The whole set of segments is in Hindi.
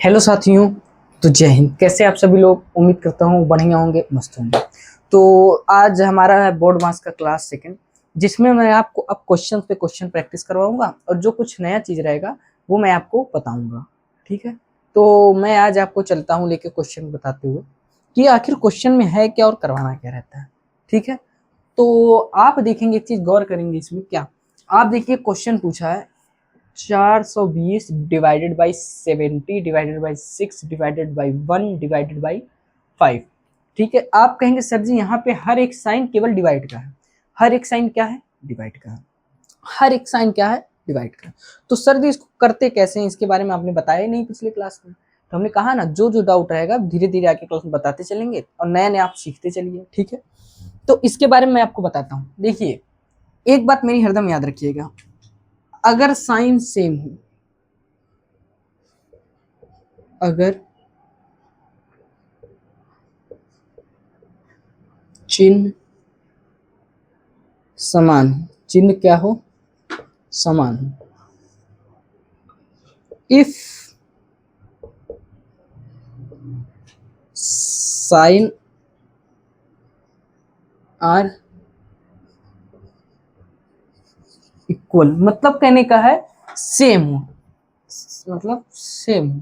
हेलो साथियों। तो जय हिंद। कैसे आप सभी लोग? उम्मीद करता हूँ बढ़िया होंगे, मस्त होंगे। तो आज हमारा है बोर्ड मास का क्लास सेकंड, जिसमें मैं आपको अब क्वेश्चन पे क्वेश्चन प्रैक्टिस करवाऊंगा और जो कुछ नया चीज रहेगा वो मैं आपको बताऊंगा। ठीक है, तो मैं आज आपको चलता हूँ लेके क्वेश्चन बताते हुए कि आखिर क्वेश्चन में है क्या और करवाना क्या रहता है। ठीक है, तो आप देखेंगे एक चीज गौर करेंगे इसमें क्या। आप देखिए क्वेश्चन पूछा है 420 divided by 70 divided by 6 divided by 1 divided by 5। ठीक है, आप कहेंगे सर जी यहाँ पे हर एक साइन केवल डिवाइड का है। हर एक साइन क्या है? डिवाइड का है। हर एक साइन क्या है? डिवाइड का है। तो सर जी इसको करते कैसे हैं, इसके बारे में आपने बताया ही नहीं पिछले क्लास में। तो हमने कहा ना, जो जो डाउट रहेगा धीरे धीरे आके क्लास में बताते चलेंगे और नया नया आप सीखते चलिए। ठीक है, तो इसके बारे में मैं आपको बताता हूँ। देखिए, एक बात मेरी हरदम याद रखिएगा, अगर साइन सेम हो, अगर चिन्ह समान हो, चिन्ह क्या हो? समान हो। इफ साइन आर इक्वल, मतलब कहने का है सेम हो, मतलब सेम हो।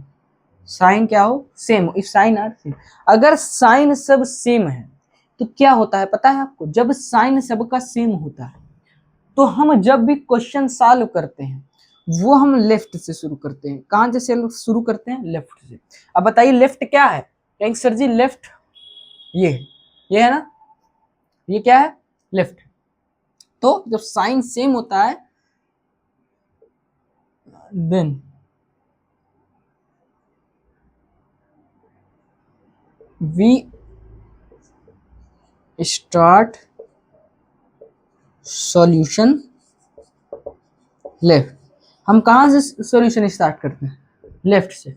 साइन क्या हो? सेम हो। इफ साइन आर सेम, अगर साइन सब सेम है तो क्या होता है पता है आपको? जब साइन सबका सेम होता है तो हम जब भी क्वेश्चन सॉल्व करते हैं वो हम लेफ्ट से शुरू करते हैं। कहां से शुरू करते हैं? लेफ्ट से। अब बताइए लेफ्ट क्या है? कहेंगे सर जी लेफ्ट ये है ना, ये क्या है? लेफ्ट। तो जब साइन सेम होता है then we start solution left. हम कहां से सॉल्यूशन स्टार्ट करते हैं? लेफ्ट से।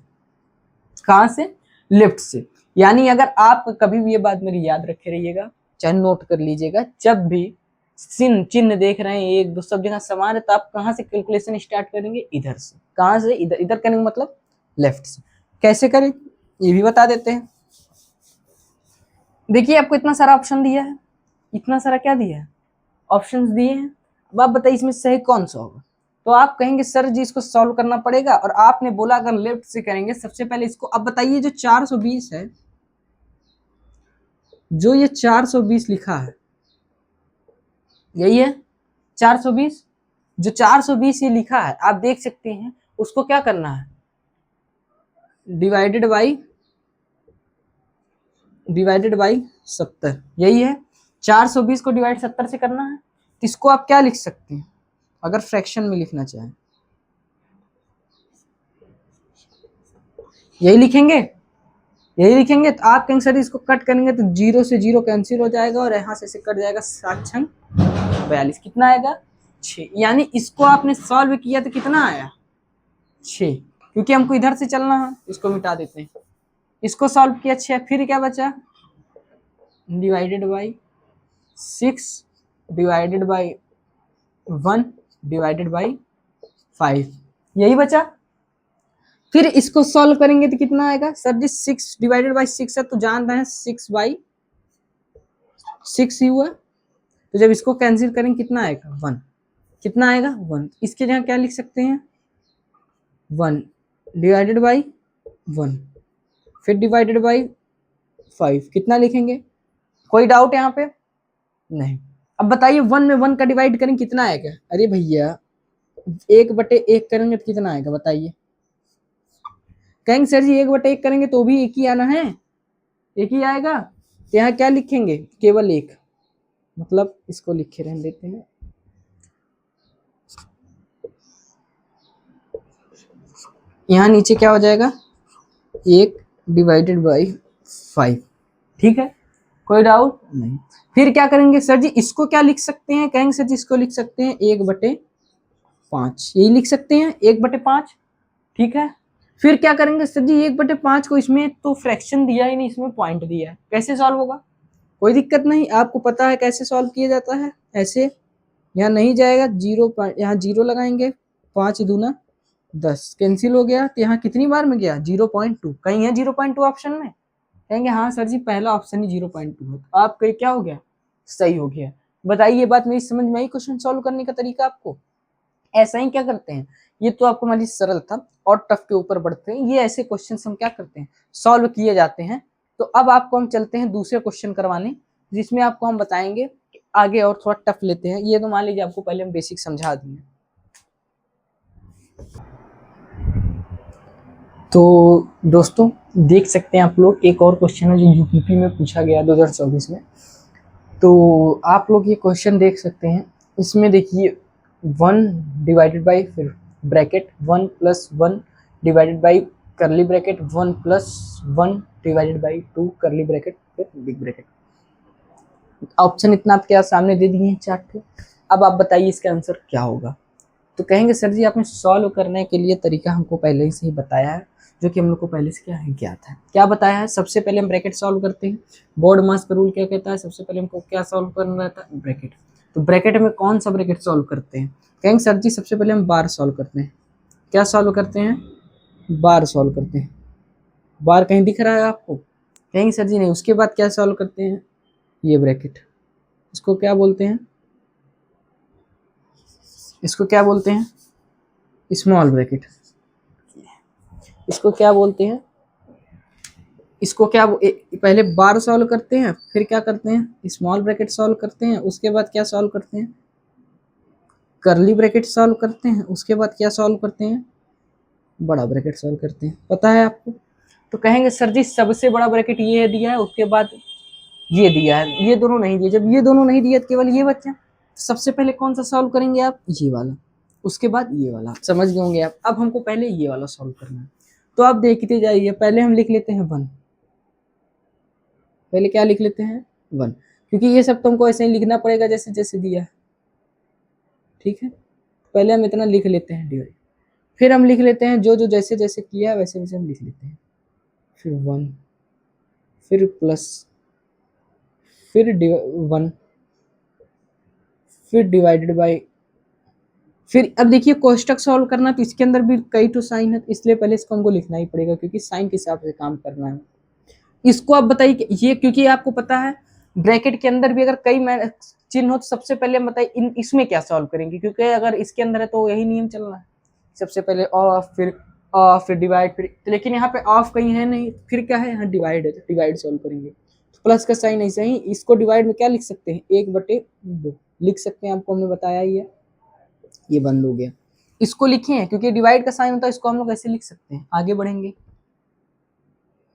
कहां से? लेफ्ट से। यानी अगर आप कभी भी ये बात मेरी याद रखे रहिएगा, चाहे नोट कर लीजिएगा, जब भी चिन्ह चिन्ह देख रहे हैं एक दो सब जगह समान है तो आप कहां से कैलकुलेशन स्टार्ट करेंगे? इधर से। कहां से? इधर। इधर करेंगे मतलब लेफ्ट से। कैसे करें ये भी बता देते हैं। देखिए आपको इतना सारा ऑप्शन दिया है, इतना सारा क्या दिया है? ऑप्शंस दिए हैं। अब आप बताइए इसमें सही कौन सा होगा? तो आप कहेंगे सर जी इसको सॉल्व करना पड़ेगा, और आपने बोला अगर लेफ्ट से करेंगे। सबसे पहले इसको अब बताइए, जो 420 है, जो ये 420 लिखा है यही है 420। जो 420 ये लिखा है आप देख सकते हैं, उसको क्या करना है? Divided by 70। यही है, 420 को डिवाइड 70 से करना है। तो इसको आप क्या लिख सकते हैं अगर फ्रैक्शन में लिखना चाहें? यही लिखेंगे। यही लिखेंगे। तो आप कहेंगे सर इसको कट करेंगे तो 0 से 0 कैंसिल हो जाएगा और यहाँ से कट जाएगा 7 छंग 42। कितना आएगा? 6। यानी इसको आपने सॉल्व किया तो कितना आया? 6। क्योंकि हमको इधर से चलना है, इसको मिटा देते हैं। इसको सॉल्व किया 6, फिर क्या बचा? Divided by 6 divided by 1 divided by 5, यही बचा। फिर इसको सॉल्व करेंगे तो कितना आएगा? सर जी 6 डिवाइडेड बाई 6 है तो जान रहे हैं 6 बाई 6 ही हुआ। तो जब इसको कैंसिल करेंगे कितना आएगा? 1। कितना आएगा? 1। इसके जगह क्या लिख सकते हैं? 1 डिवाइडेड बाई 1, फिर डिवाइडेड बाई 5। कितना लिखेंगे? कोई डाउट यहाँ पे? नहीं। अब बताइए 1 में 1 का डिवाइड करेंगे कितना आएगा? अरे भैया 1/1 करेंगे तो कितना आएगा बताइए? कहेंगे सर जी 1/1 करेंगे तो भी एक ही आना है, एक ही आएगा। तो यहाँ क्या लिखेंगे? केवल एक। मतलब इसको लिखे रहने देते हैं। यहाँ नीचे क्या हो जाएगा? 1 डिवाइडेड बाई 5। ठीक है, कोई डाउट नहीं। फिर क्या करेंगे सर जी? इसको क्या लिख सकते हैं? कहेंगे सर जी इसको लिख सकते हैं 1/5। यही लिख सकते हैं 1/5। ठीक है, फिर क्या करेंगे सर जी? 1/5 को, इसमें तो फ्रैक्शन दिया ही नहीं, इसमें पॉइंट दिया है, कैसे सॉल्व होगा? कोई दिक्कत नहीं, आपको पता है कैसे सॉल्व किया जाता है। ऐसे यहाँ नहीं जाएगा, 0 यहाँ 0 लगाएंगे, 5 दूना 10 कैंसिल हो गया, तो यहाँ कितनी बार में गया 0.2, कहीं है 0.2 ऑप्शन में? कहेंगे हाँ सर जी पहला ऑप्शन ही 0.2 है, तो आपका क्या हो गया, सही हो गया। बताइए ये बात मेरी समझ में आई क्वेश्चन सॉल्व करने का तरीका आपको? ऐसा ही क्या करते हैं, ये तो आपको मान लीजिए सरल था, और टफ के ऊपर बढ़ते हैं, ये ऐसे क्वेश्चन हम क्या करते हैं, सॉल्व किए जाते हैं। तो अब आपको हम चलते हैं दूसरे क्वेश्चन करवाने, जिसमें आपको हम बताएंगे आगे और थोड़ा टफ लेते हैं। ये तो मान लीजिए आपको पहले हम बेसिक समझा दिए। तो दोस्तों देख सकते हैं आप लोग, एक और क्वेश्चन है जो यूपीपी में पूछा गया 2024 में। तो आप लोग ये क्वेश्चन देख सकते हैं, इसमें देखिए 1 डिवाइडेड बाई फिर ब्रैकेट 1 प्लस 1 डिवाइडेड बाई करली ब्रैकेट 1 प्लस 1 डिवाइडेड बाई 2 करली ब्रैकेट फिर बिग ब्रैकेट। ऑप्शन इतना आपके सामने दे दिए हैं चार्ट पे। अब आप बताइए इसका आंसर क्या होगा। तो कहेंगे सर जी आपने सॉल्व करने के लिए तरीका हमको पहले ही से ही बताया है, जो कि हम लोग को पहले से क्या है ज्ञात है। क्या बताया है, सबसे पहले हम ब्रैकेट सॉल्व करते हैं। बोर्ड मास का रूल क्या कहता है, सबसे पहले हमको क्या सॉल्व करना रहता है, ब्रैकेट। तो ब्रैकेट में कौन सा ब्रैकेट सॉल्व करते हैं, कहेंगे सर जी सबसे पहले हम बार सॉल्व करते हैं। क्या सॉल्व करते हैं, बार सॉल्व करते हैं। बार कहीं दिख रहा है आपको, कहेंगे सर जी नहीं। उसके बाद क्या सॉल्व करते हैं, ये ब्रैकेट, इसको क्या बोलते हैं, इसको क्या बोलते हैं, स्मॉल ब्रैकेट। इसको क्या बोलते हैं, इसको क्या पहले बार सॉल्व करते हैं, फिर क्या करते हैं, स्मॉल ब्रैकेट सॉल्व करते हैं, उसके बाद क्या सॉल्व करते हैं, करली ब्रैकेट सॉल्व करते हैं, उसके बाद क्या सॉल्व करते हैं, बड़ा ब्रैकेट सॉल्व करते हैं। पता है आपको? तो कहेंगे सर जी सबसे बड़ा ब्रैकेट ये दिया है, उसके बाद ये दिया है, ये दोनों नहीं दिए। जब ये दोनों नहीं दिए केवल ये बच्चा, सबसे पहले कौन सा सॉल्व करेंगे आप, ये वाला, उसके बाद ये वाला। समझ गए होंगे आप। अब हमको पहले ये वाला सॉल्व करना है, तो आप देखते जाइए। पहले हम लिख लेते हैं 1, पहले क्या लिख लेते हैं 1, क्योंकि ये सब तुमको ऐसे ही लिखना पड़ेगा जैसे जैसे दिया है, ठीक है। पहले हम इतना लिख लेते हैं डिवाइड, फिर हम लिख लेते हैं जो जो जैसे जैसे किया है वैसे वैसे हम लिख लेते हैं। फिर 1, फिर प्लस, फिर 1, फिर डिवाइडेड बाई, फिर अब देखिए कोष्टक सॉल्व करना, तो इसके अंदर भी कई तो साइन है, इसलिए पहले इसको हमको लिखना ही पड़ेगा, क्योंकि साइन के हिसाब से काम करना है। इसको आप बताइए कि ये, क्योंकि आपको पता है ब्रैकेट के अंदर भी अगर कई चिन्ह हो, तो सबसे पहले हम बताइए इसमें क्या सॉल्व करेंगे, क्योंकि अगर इसके अंदर है तो यही नियम चल रहा है, सबसे पहले ऑफ फिर डिवाइड, फिर तो लेकिन यहाँ पे ऑफ कहीं है नहीं, फिर क्या है यहाँ डिवाइड है, तो डिवाइड सॉल्व करेंगे। तो प्लस का साइन ऐसे ही, इसको डिवाइड में क्या लिख सकते हैं, 1/2 लिख सकते हैं, आपको हमने बताया ही है। ये बंद हो गया, इसको लिखे हैं क्योंकि डिवाइड का साइन होता है, इसको हम लोग ऐसे लिख सकते हैं। आगे बढ़ेंगे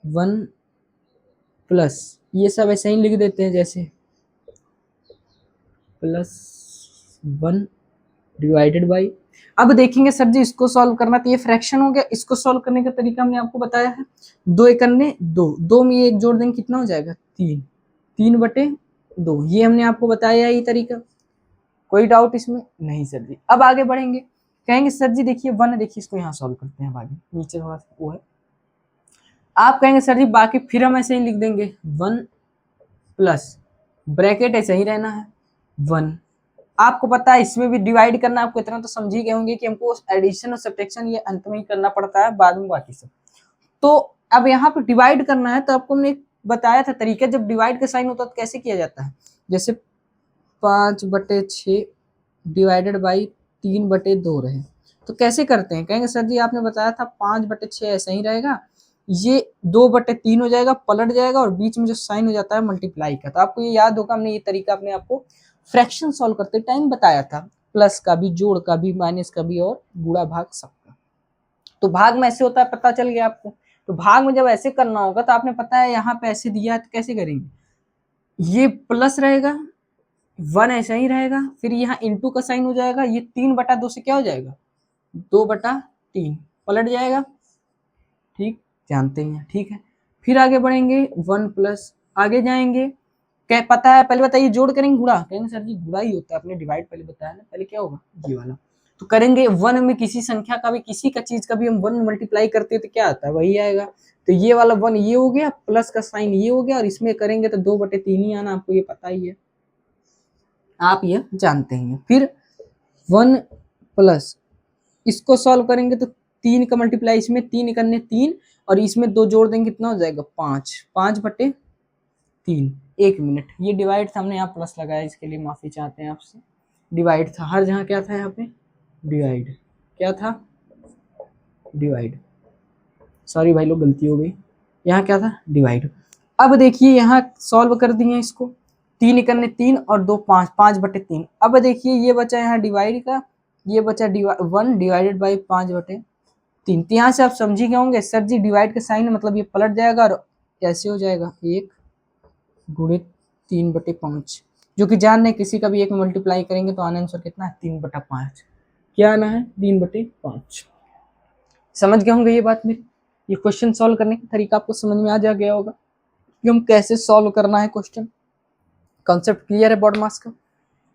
1 प्लस, ये सब ऐसे ही लिख देते हैं जैसे प्लस 1 डिवाइडेड बाई। अब देखेंगे सर जी इसको सॉल्व करना, तो ये फ्रैक्शन हो गया, इसको सॉल्व करने का तरीका हमने आपको बताया है। 2 एकन्ने 2, 2 में ये एक जोड़ देंगे कितना हो जाएगा 3, 3/2, ये हमने आपको बताया ये तरीका। कोई डाउट इसमें नहीं सर जी। अब आगे बढ़ेंगे, कहेंगे सर जी देखिए 1 है, देखिए इसको यहाँ सॉल्व करते हैं, आगे नीचे थोड़ा सा वो है। आप कहेंगे सर जी बाकी फिर हम ऐसे ही लिख देंगे 1 प्लस, ब्रैकेट ऐसे ही रहना है 1। आपको पता है इसमें भी डिवाइड करना, आपको इतना तो समझ ही गए होंगे कि हमको एडिशन और सब्ट्रैक्शन ये अंत में ही करना पड़ता है, बाद में बाकी सब। तो अब यहाँ पे डिवाइड करना है, तो आपको हमने बताया था तरीका, जब डिवाइड का साइन होता है तो कैसे किया जाता है, जैसे 5/6 डिवाइडेड बाई 3/2 रहे, तो कैसे करते हैं, कहेंगे सर जी आपने बताया था 5/6 ऐसा ही रहेगा, ये 2/3 हो जाएगा, पलट जाएगा, और बीच में जो साइन हो जाता है मल्टीप्लाई का। तो आपको ये याद होगा, हमने ये तरीका अपने आपको फ्रैक्शन सॉल्व करते टाइम बताया था, प्लस का भी, जोड़ का भी, माइनस का भी, और गुणा भाग सबका। तो भाग में ऐसे होता है, पता चल गया आपको। तो भाग में जब ऐसे करना होगा, तो आपने पता है यहाँ पे ऐसे दिया है, तो कैसे करेंगे, ये प्लस रहेगा, 1 ऐसा ही रहेगा, फिर यहाँ इंटू का साइन हो जाएगा, ये 3/2 से क्या हो जाएगा 2/3, पलट जाएगा, ठीक, जानते हैं, ठीक है। फिर आगे बढ़ेंगे 1 प्लस, आगे जाएंगे, क्या पता है, पहले बताइए जोड़ करेंगे गुणा, कहेंगे सर जी गुणा ही होता है, आपने डिवाइड पहले बताया ना, पहले क्या होगा ये वाला। तो करेंगे 1 में किसी संख्या का भी, किसी का चीज का भी हम 1 में मल्टीप्लाई करते हैं तो क्या आता है वही आएगा। तो ये वाला 1 ये हो गया, प्लस का साइन ये हो गया, और इसमें करेंगे तो 2/3 ही आना, आपको ये पता ही है, आप ये जानते हैं। फिर 1 प्लस, इसको सॉल्व करेंगे तो 3 का मल्टीप्लाई इसमें, 3 करने 3 और इसमें 2 जोड़ देंगे कितना हो जाएगा 5, 5/3। 1 मिनट, ये डिवाइड था, हमने यहाँ प्लस लगाया, इसके लिए माफी चाहते हैं आपसे। डिवाइड था, हर जगह क्या था यहाँ पे डिवाइड, क्या था डिवाइड, सॉरी भाई लोग गलती हो गई, यहाँ क्या था डिवाइड। अब देखिए यहाँ सॉल्व कर दिए इसको, 3 करने 3 और 2 5, 5/3। अब देखिए ये बचा यहाँ डिवाइड का, ये बचा 1 डिवाइडेड बाई 5/3। तो यहाँ से आप समझ ही गए होंगे सर जी डिवाइड का साइन मतलब ये पलट जाएगा और कैसे हो जाएगा 1 गुणित 3/5, जो कि जान नहीं किसी का भी 1 मल्टीप्लाई करेंगे तो आना आंसर कितना है 3/5। क्या आना है 3/5। समझ गए होंगे ये बात मेरी, ये क्वेश्चन सॉल्व करने का तरीका आपको समझ में आ जा गया होगा कि हम कैसे सॉल्व करना है क्वेश्चन। कॉन्सेप्ट क्लियर है बॉड मास का।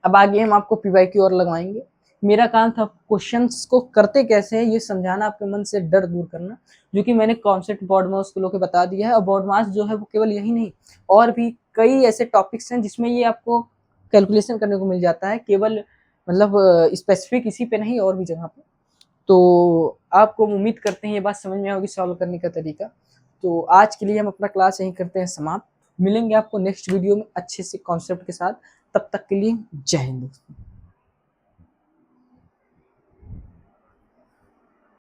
अब आगे हम आपको पीवाई की ओर लगवाएंगे। मेरा काम था क्वेश्चंस को करते कैसे है ये समझाना, आपके मन से डर दूर करना, जो कि मैंने कॉन्सेप्ट बॉड मास को लोग बता दिया है। और बॉड मास जो है वो केवल यही नहीं, और भी कई ऐसे टॉपिक्स हैं जिसमें ये आपको कैलकुलेशन करने को मिल जाता है, केवल मतलब स्पेसिफिक इसी पे नहीं और भी जगह पे। तो आपको उम्मीद करते हैं ये बात समझ में होगी सॉल्व करने का तरीका। तो आज के लिए हम अपना क्लास यहीं करते हैं समाप्त। मिलेंगे आपको नेक्स्ट वीडियो में अच्छे से कॉन्सेप्ट के साथ, तब तक के लिए जय हिंद दोस्तों।